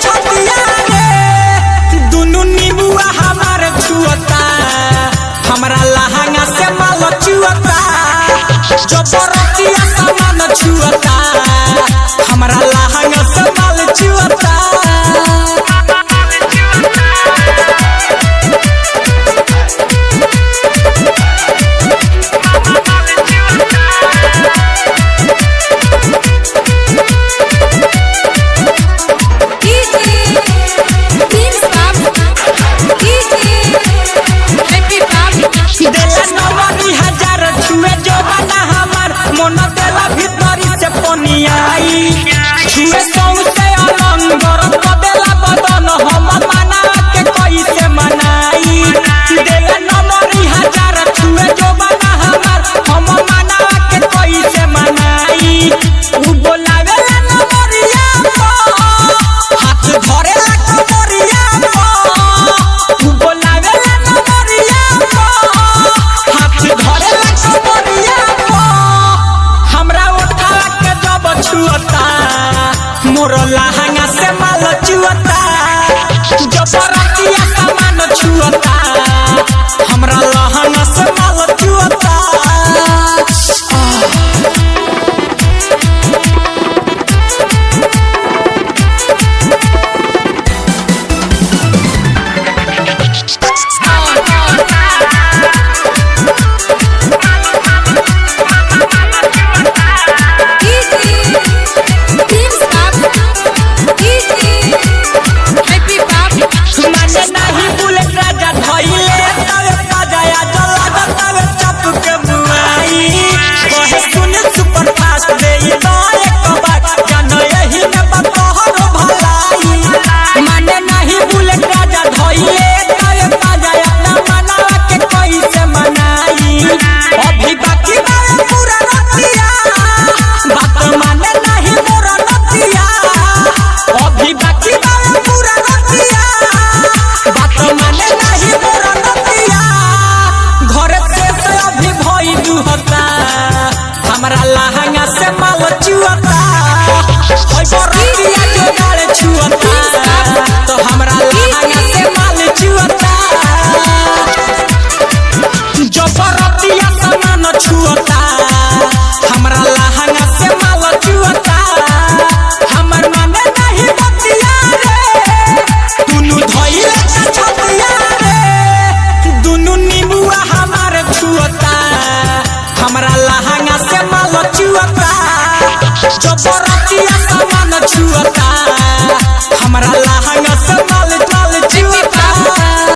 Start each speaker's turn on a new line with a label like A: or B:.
A: छतिया रे दुनु नीबुआ हमार छुअता हमरा लहंगा से माल चुअता जबरतिया सामान छुअता हमरा लहंगा से माल चुअता मोर लहंगा से माल चुअता जबरतिया सामान छुअता हमरा लहंगा से माल चुअता हमरा लहंगा से माल चुअता जबरतिया जोगाड़ छुअता तो हमरा लहंगा से माल चुअता जबरतिया सामान छुअता हमरा लहंगा से माल चुअता हमर माने नहीं बतिया रे दुनु धइले छतिया रे दुनु नीबुआ हमार छुअता हमरा लहंगा से माल चुअता